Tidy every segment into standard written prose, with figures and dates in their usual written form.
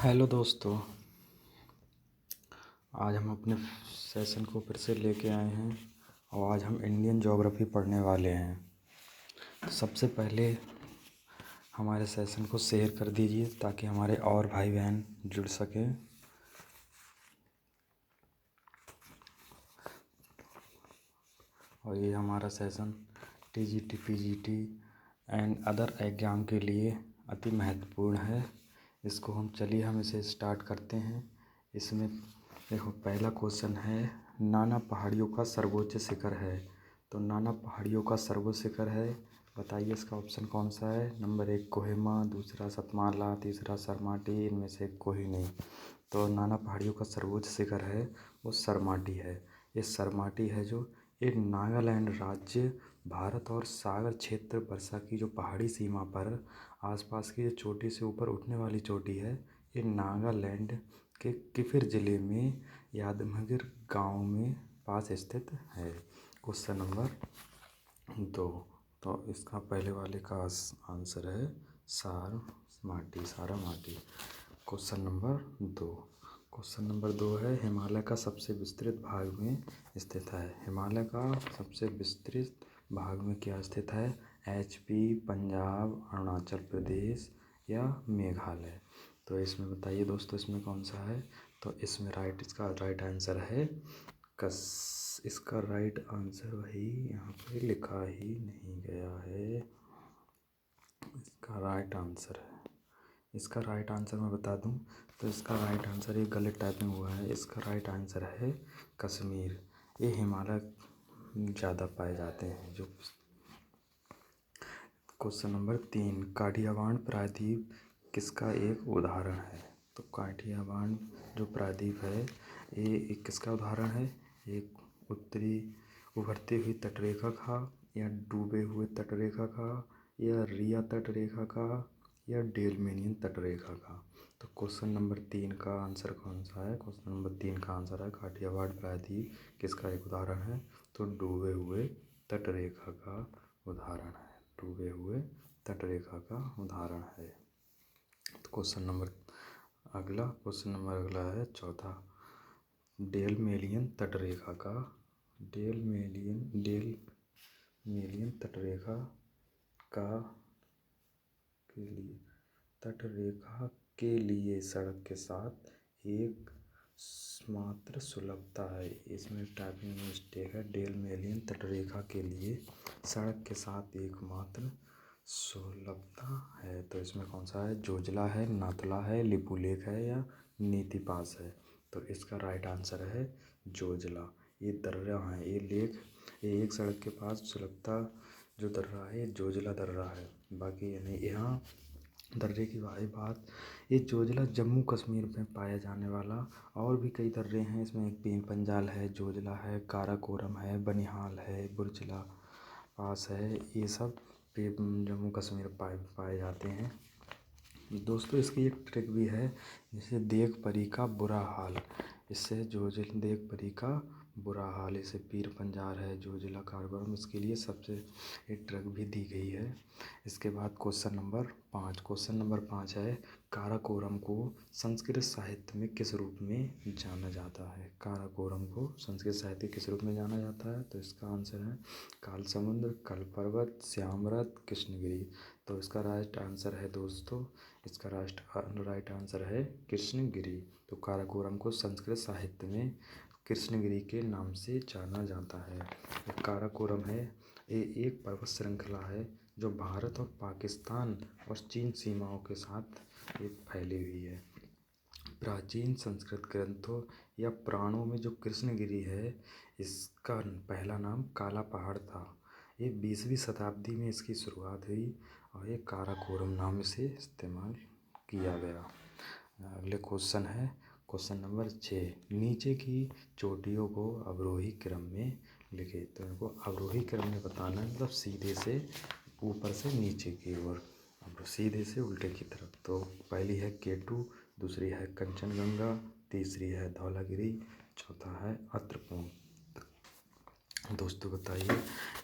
Hello दोस्तों, आज हम अपने सेशन को फिर से लेके आए हैं और आज हम इंडियन ज्योग्राफी पढ़ने वाले हैं। सबसे पहले हमारे सेशन को शेयर कर दीजिए ताकि हमारे और भाई बहन जुड़ सकें। और ये हमारा session TGT, PGT and other exam के लिए अति महत्वपूर्ण है। हम इसे स्टार्ट करते हैं। इसमें देखो, पहला क्वेश्चन है, नाना पहाड़ियों का सर्वोच्च शिखर है। तो नाना पहाड़ियों का सर्वोच्च शिखर है, बताइए इसका ऑप्शन कौन सा है। नंबर 1 कोहिमा, दूसरा सतमाला, तीसरा सरमाटी, इनमें से कोई नहीं। तो नाना पहाड़ियों का सर्वोच्च शिखर है वो सरमाटी है। ये सरमाटी है जो ये नागालैंड राज्य, भारत और सागर क्षेत्र वर्षा की जो पहाड़ी सीमा पर आसपास की जो चोटी से ऊपर उठने वाली चोटी है, ये नागालैंड के किफिर जिले में यादमगिर गांव में पास स्थित है। क्वेश्चन नंबर 2, तो इसका पहले वाले का आंसर है सारामाटी। क्वेश्चन नंबर 2, है, हिमालय का सबसे विस्तृत भाग में स्थित है। हिमालय का सबसे विस्तृत भाग में क्या स्थित है। HP, पंजाब, अरुणाचल प्रदेश या मेघालय। तो इसमें बताइए दोस्तों, इसमें कौन सा है। तो इसमें इसका राइट आंसर है इसका राइट आंसर वही यहाँ पे लिखा ही नहीं गया है। इसका राइट आंसर मैं बता दूं तो इसका राइट आंसर, ये गलत टाइपिंग हुआ है। इसका राइट आंसर है कश्मीर। ये हिमालय ज़्यादा पाए जाते हैं जो। क्वेश्चन नंबर 3, काठियावाड़ प्रायद्वीप किसका एक उदाहरण है। तो काठियावाड़ जो प्रायद्वीप है ये किसका उदाहरण है। एक उत्तरी उभरती हुई तटरेखा का, या डूबे हुए तटरेखा का, या रिया तटरेखा का, या डेलमेनियन तटरेखा का। तो क्वेश्चन नंबर 3 का आंसर कौन सा है। क्वेश्चन नंबर 3 का आंसर है काठियावाड़ प्रायद्वीप किसका एक उदाहरण है। तो डूबे हुए तटरेखा का उदाहरण है। डूबे हुए तटरेखा का उदाहरण है। तो क्वेश्चन नंबर अगला है चौथा, डेलमेनियन तटरेखा के लिए सड़क के साथ एक मात्र सुलभता है। इसमें टाइपिंग मिस्टेक है। डेलमेनियन तटरेखा के लिए सड़क के साथ एकमात्र सुलभता है। तो इसमें कौन सा है। जोजिला है, नाथुला है, लिपुलेख है या नीति पास है। तो इसका राइट आंसर है जोजिला। ये दर्रा है, ये लेख, ये एक सड़क के पास सुलभता जो दर्रा है ये जोजिला दर्रा है। बाकी ये नहीं। यहाँ दर्रे की बात, ये जोजिला जम्मू कश्मीर में पाया जाने वाला, और भी कई दर्रे हैं। इसमें एक पीर पंजाल है, जोजिला है, काराकोरम है, बनिहाल है, बुरजिला पास है। ये सब जम्मू कश्मीर पाए जाते हैं। दोस्तों इसकी एक ट्रिक भी है, जैसे देख परी का बुरा हाल, इससे देख परी का बुरा हाल, इसे पीर पंजाल है, जोजिला, काराकोरम, इसके लिए सबसे एक ट्रिक भी दी गई है। इसके बाद क्वेश्चन नंबर 5 है, काराकोरम को संस्कृत साहित्य में किस रूप में जाना जाता है। काराकोरम को संस्कृत साहित्य किस रूप में जाना जाता है। तो इसका आंसर है काल समुद्र, कल पर्वत, श्यामरथ, कृष्णगिरी। तो इसका राइट आंसर है दोस्तों, इसका राइट आंसर है कृष्णगिरी। तो काराकोरम को संस्कृत साहित्य में कृष्णगिरी के नाम से जाना जाता है। काराकोरम है, ये एक पर्वत श्रृंखला है जो भारत और पाकिस्तान और चीन सीमाओं के साथ ये फैली हुई है। प्राचीन संस्कृत ग्रंथों या पुराणों में जो कृष्णगिरी है, इसका पहला नाम काला पहाड़ था। ये 20वीं शताब्दी में इसकी शुरुआत हुई और ये काराकोरम नाम से इस्तेमाल किया गया। अगले क्वेश्चन है क्वेश्चन नंबर 6, नीचे की चोटियों को अवरोही क्रम में लिखे। तो इनको अवरोही क्रम में बताना है, मतलब सीधे से ऊपर से नीचे की ओर, अब सीधे से उल्टे की तरफ। तो पहली है K2, दूसरी है कंचनजंगा, तीसरी है धौलागिरी, चौथा है अत्रपूर्ण। दोस्तों बताइए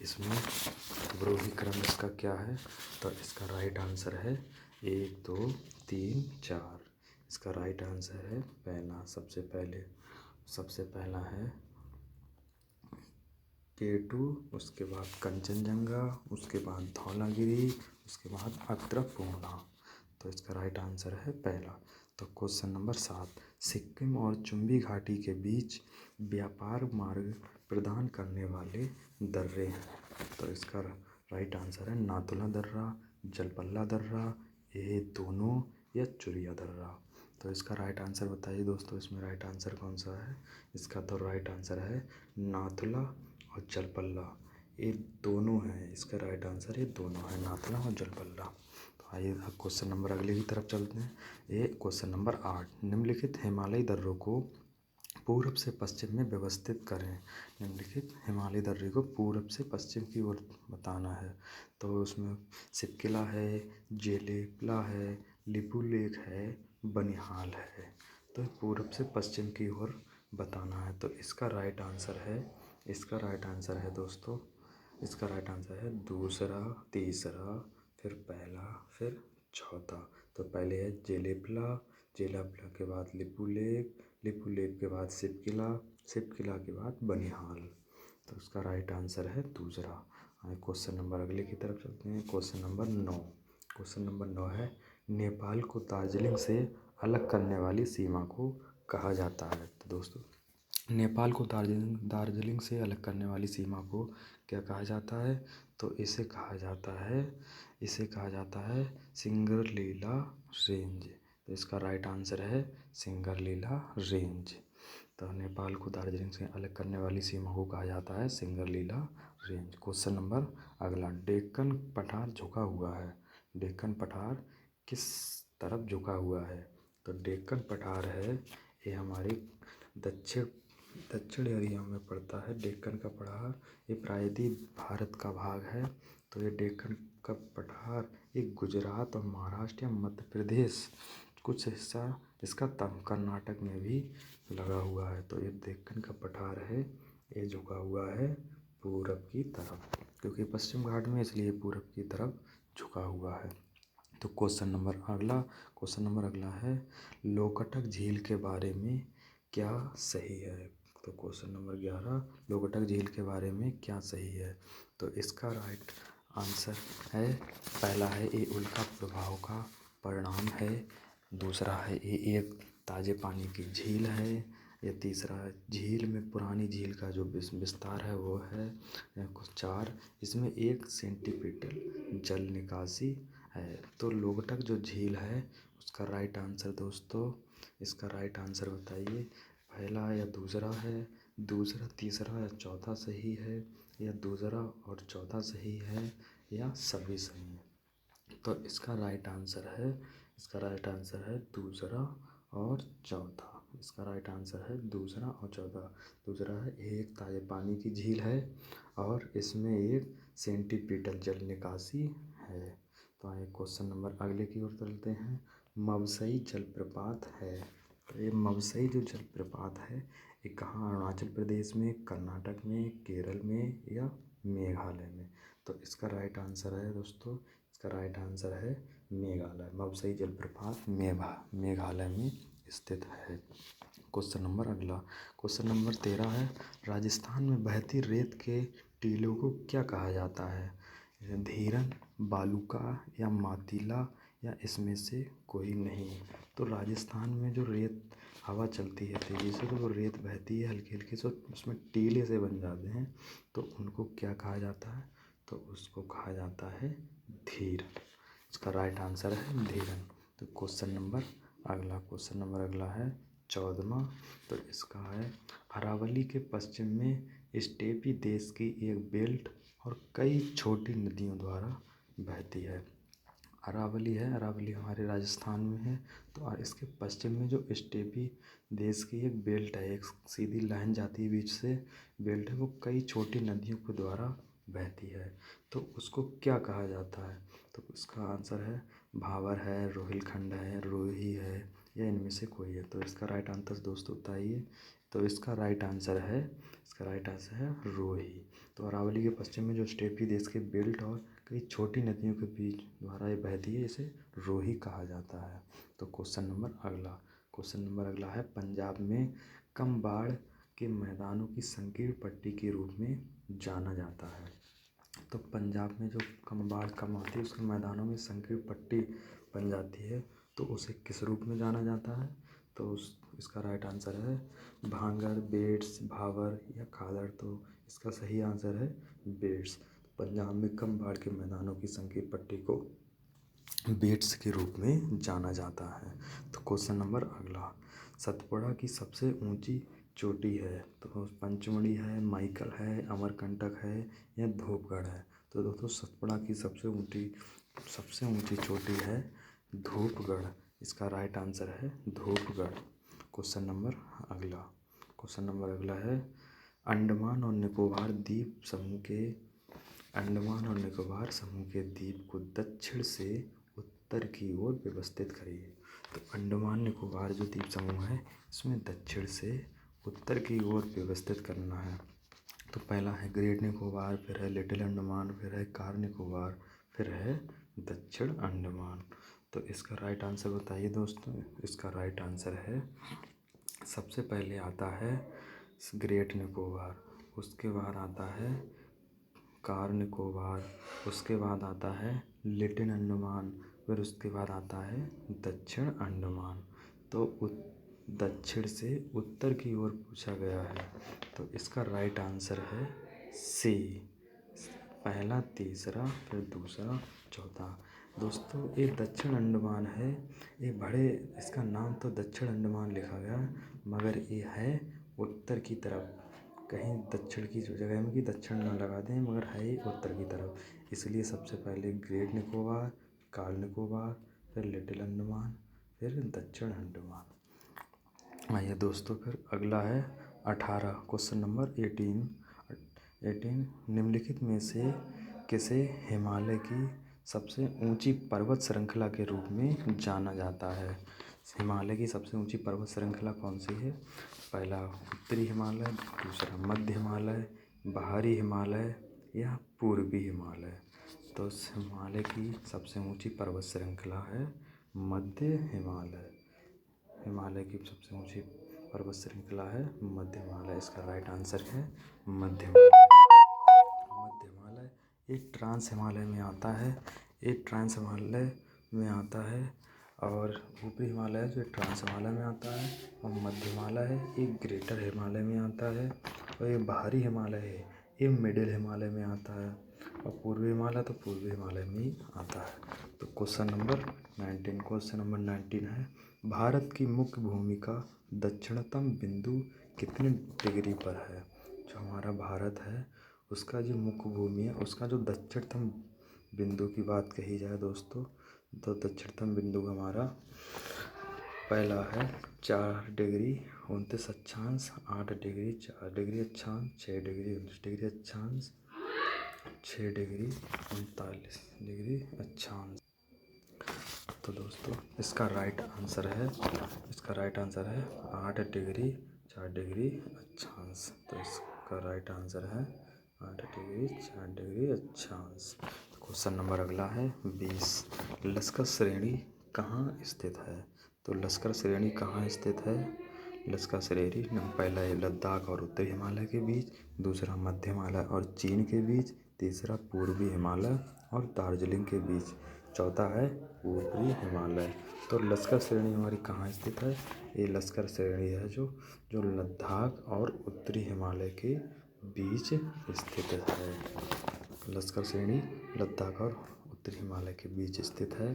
इसमें अवरोही क्रम इसका क्या है। तो इसका राइट आंसर है 1 2 3 4। इसका राइट आंसर है पहला। सबसे पहला है K2, उसके बाद कंचनजंगा, उसके बाद धौलागिरी, उसके बाद अत्रपूर्णा। तो इसका राइट आंसर है पहला। तो क्वेश्चन नंबर 7, सिक्किम और चुम्बी घाटी के बीच व्यापार मार्ग प्रदान करने वाले दर्रे हैं। तो इसका राइट आंसर है नाथुला दर्रा, जलपल्ला दर्रा, ये दोनों या चुरिया दर्रा। तो इसका राइट आंसर बताइए दोस्तों, इसमें राइट आंसर कौन सा है? इसका तो राइट आंसर है नाथुला और जलपल्ला, ये दोनों हैं। इसका राइट आंसर ये दोनों है, नाथुला और जलपल्ला। तो आइए अब क्वेश्चन नंबर अगले की तरफ चलते हैं। ये क्वेश्चन नंबर 8, निम्नलिखित हिमालयी दर्रों को पूर्व से पश्चिम में व्यवस्थित करें। निम्नलिखित हिमालयी दर्रे को पूर्व से पश्चिम की ओर बताना है। तो उसमें सिपकिला है, जेलेपला है, लिपुलेख है, बनिहाल है। तो पूर्व से पश्चिम की ओर बताना है। तो इसका राइट आंसर है दोस्तों, इसका राइट आंसर है दूसरा, तीसरा, फिर पहला, फिर चौथा। तो पहले है जेलेपला, जेलेपला के बाद लिपुलेख, लिपुलेख के बाद सिपकिला, सिपकिला के बाद बनिहाल। तो इसका राइट आंसर है दूसरा। क्वेश्चन नंबर अगले की तरफ चलते हैं। क्वेश्चन नंबर 9 है, नेपाल को दार्जिलिंग से अलग करने वाली सीमा को कहा जाता है। तो दोस्तों नेपाल को दार्जिलिंग से अलग करने वाली सीमा को क्या कहा जाता है? तो इसे कहा जाता है सिंगरलीला रेंज। तो इसका राइट आंसर है सिंगरलीला रेंज। तो नेपाल को दार्जिलिंग से अलग करने वाली सीमा को कहा जाता है सिंगरलीला रेंज। क्वेश्चन नंबर अगला, डेक्कन पठार झुका हुआ है। डेक्कन पठार किस तरफ झुका हुआ है? तो डेक्कन पठार है, ये हमारी दक्षिण एरिया में पड़ता है। डेक्कन का पठार ये प्रायद्वीप भारत का भाग है। तो ये डेक्कन का पठार ये गुजरात और महाराष्ट्र या मध्य प्रदेश कुछ हिस्सा इसका कर्नाटक में भी लगा हुआ है। तो ये डेक्कन का पठार है, ये झुका हुआ है पूरब की तरफ, क्योंकि पश्चिम घाट में इसलिए पूरब की तरफ झुका हुआ है। तो क्वेश्चन नंबर अगला है, लोकटक झील के बारे में क्या सही है? तो क्वेश्चन नंबर 11, लोकटक झील के बारे में क्या सही है? तो इसका राइट आंसर है, पहला है ये उल्का प्रभाव का परिणाम है, दूसरा है ये एक ताजे पानी की झील है, या तीसरा झील में पुरानी झील का जो विस्तार है वो है, या कुछ 4 इसमें एक सेंटीपीटल जल निकासी है। तो लोकटक जो झील है उसका राइट आंसर दोस्तों, इसका राइट आंसर बताइए, पहला या दूसरा है, दूसरा, तीसरा या चौथा सही है, या दूसरा और चौथा सही है, या सभी सही है? तो इसका राइट आंसर है दूसरा और चौथा। इसका राइट आंसर है दूसरा और चौथा। दूसरा है एक ताजे पानी की झील है और इसमें एक सेंटीपीटल जल निकासी है। तो आइए क्वेश्चन नंबर अगले की ओर चलते हैं। मवसई जलप्रपात है, तो ये मवसई जो जलप्रपात है ये कहाँ, अरुणाचल प्रदेश में, कर्नाटक में, केरल में, या मेघालय में? तो इसका राइट आंसर है दोस्तों, इसका राइट आंसर है मेघालय। मवसई जलप्रपात मेघालय में स्थित है। क्वेश्चन नंबर 13 है, राजस्थान में बहती रेत के टीलों को क्या कहा जाता है? धीरन, बालूका, या मातीला, या इसमें से कोई नहीं? तो राजस्थान में जो रेत हवा चलती है तेज़ी से, तो वो रेत बहती है हल्की हल्की से, उसमें टीले से बन जाते हैं। तो उनको क्या कहा जाता है? तो उसको कहा जाता है धीर। इसका राइट आंसर है धीरन। तो क्वेश्चन नंबर अगला है 14वां। तो इसका है, अरावली के पश्चिम में स्टेपी देश की एक बेल्ट और कई छोटी नदियों द्वारा बहती है। अरावली हमारे राजस्थान में है। तो इसके पश्चिम में जो स्टेपी देश की एक बेल्ट है, एक सीधी लाइन जाती है बीच से, बेल्ट है, वो कई छोटी नदियों के द्वारा बहती है। तो उसको क्या कहा जाता है? तो इसका आंसर है भावर है, रोहिलखंड है, रोही है, या इनमें से कोई है? तो इसका राइट आंसर दोस्तों बताइए। तो इसका राइट आंसर है रोही। तो अरावली के पश्चिम में जो स्टेपी देश के बेल्ट और कई छोटी नदियों के बीच द्वारा ये बहती है, इसे रोही कहा जाता है। तो क्वेश्चन नंबर अगला है, पंजाब में कम बाढ़ के मैदानों की संकीर्ण पट्टी के रूप में जाना जाता है। तो पंजाब में जो कम बाढ़ कम आती है उसके मैदानों में संकीर्ण पट्टी बन जाती है, तो उसे किस रूप में जाना जाता है? तो इसका राइट आंसर है भांगड़, बेट्स, भावर या खादड़। तो इसका सही आंसर है बेट्स। पंजाब में कम बाढ़ के मैदानों की संकीर्ण पट्टी को बेट्स के रूप में जाना जाता है। तो क्वेश्चन नंबर अगला, सतपुड़ा की सबसे ऊंची चोटी है? तो पंचमढ़ी है, माइकल है, अमरकंटक है या धूपगढ़ है? तो दोस्तों सतपुड़ा की सबसे ऊंची चोटी है धूपगढ़। इसका राइट आंसर है धूपगढ़। क्वेश्चन नंबर अगला है, अंडमान और निकोबार समूह के द्वीप को दक्षिण से उत्तर की ओर व्यवस्थित करिए। तो अंडमान निकोबार जो द्वीप समूह है इसमें दक्षिण से उत्तर की ओर व्यवस्थित करना है। तो पहला है ग्रेट निकोबार, फिर है लिटिल अंडमान, फिर है कार निकोबार, फिर है दक्षिण अंडमान। तो इसका राइट आंसर बताइए दोस्तों। इसका राइट आंसर है, सबसे पहले आता है ग्रेट निकोबार, उसके बाद आता है कार निकोबार, उसके बाद आता है लिटिल अंडमान, फिर उसके बाद आता है दक्षिण अंडमान। तो दक्षिण से उत्तर की ओर पूछा गया है, तो इसका राइट आंसर है सी, पहला, तीसरा, फिर दूसरा, चौथा। दोस्तों ये दक्षिण अंडमान है, ये इसका नाम तो दक्षिण अंडमान लिखा गया मगर ये है उत्तर की तरफ। कहीं दक्षिण की जो जगह में कि दक्षिण ना लगा दें, मगर है ये उत्तर की तरफ, इसलिए सबसे पहले ग्रेट निकोबार, कार निकोबार, फिर लिटिल अंडमान, फिर दक्षिण अंडमान। आइए दोस्तों फिर अगला है 18, क्वेश्चन नंबर 18, निम्नलिखित में से किसे हिमालय की सबसे ऊंची पर्वत श्रृंखला के रूप में जाना जाता है? हिमालय की सबसे ऊंची पर्वत श्रृंखला कौन सी है? पहला उत्तरी हिमालय, दूसरा मध्य हिमालय, बाहरी हिमालय या पूर्वी हिमालय। तो हिमालय की सबसे ऊंची पर्वत श्रृंखला है मध्य हिमालय। हिमालय की सबसे ऊंची पर्वत श्रृंखला है मध्य हिमालय। इसका राइट आंसर है मध्य हिमालय। एक ट्रांस हिमालय में आता है, और ऊपरी हिमालय जो ट्रांस हिमालय में आता है, और मध्य हिमालय है एक ग्रेटर हिमालय में आता है, और ये बाहरी हिमालय है ये मिडिल हिमालय में आता है, और पूर्वी हिमालय तो पूर्वी हिमालय में ही आता है। तो क्वेश्चन नंबर 19 है, भारत की मुख्य भूमि का दक्षिणतम बिंदु कितने डिग्री पर है? जो हमारा भारत है उसका जो मुख्य भूमि है उसका जो दक्षिणतम बिंदु की बात कही जाए दोस्तों, तो दक्षिणतम बिंदु हमारा पहला है 4 डिग्री 29 अक्षांश, 8 डिग्री 4 डिग्री अक्षांश, 6 डिग्री 19 डिग्री अक्षांश, 6 डिग्री 39 डिग्री अक्षांश। तो दोस्तों इसका राइट आंसर है 8 डिग्री 4 डिग्री अक्षांश। तो इसका राइट आंसर है 8 डिग्री 4 डिग्री अक्षांश। क्वेश्चन नंबर अगला है 20, लश्कर श्रेणी कहाँ स्थित है? तो लश्कर श्रेणी कहाँ स्थित है? लश्कर श्रेणी पहला है लद्दाख और उत्तरी हिमालय के बीच, दूसरा मध्य हिमालय और चीन के बीच, तीसरा पूर्वी हिमालय और दार्जिलिंग के बीच, चौथा है पूर्वी हिमालय। तो लश्कर श्रेणी हमारी कहाँ स्थित है? ये लश्कर श्रेणी है जो लद्दाख और उत्तरी हिमालय के बीच स्थित है। लश्कर श्रेणी लद्दाख और उत्तरी हिमालय के बीच स्थित है।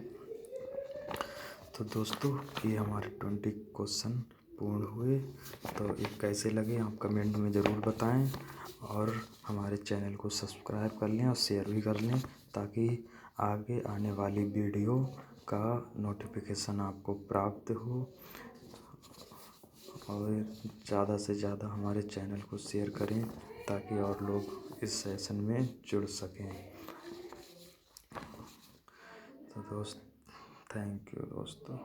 तो दोस्तों ये हमारे 20 क्वेश्चन पूर्ण हुए। तो ये कैसे लगे आप कमेंट में ज़रूर बताएं, और हमारे चैनल को सब्सक्राइब कर लें और शेयर भी कर लें, ताकि आगे आने वाली वीडियो का नोटिफिकेशन आपको प्राप्त हो, और ज़्यादा से ज़्यादा हमारे चैनल को शेयर करें ताकि और लोग इस सेशन में जुड़ सकें। तो थैंक यू दोस्तों।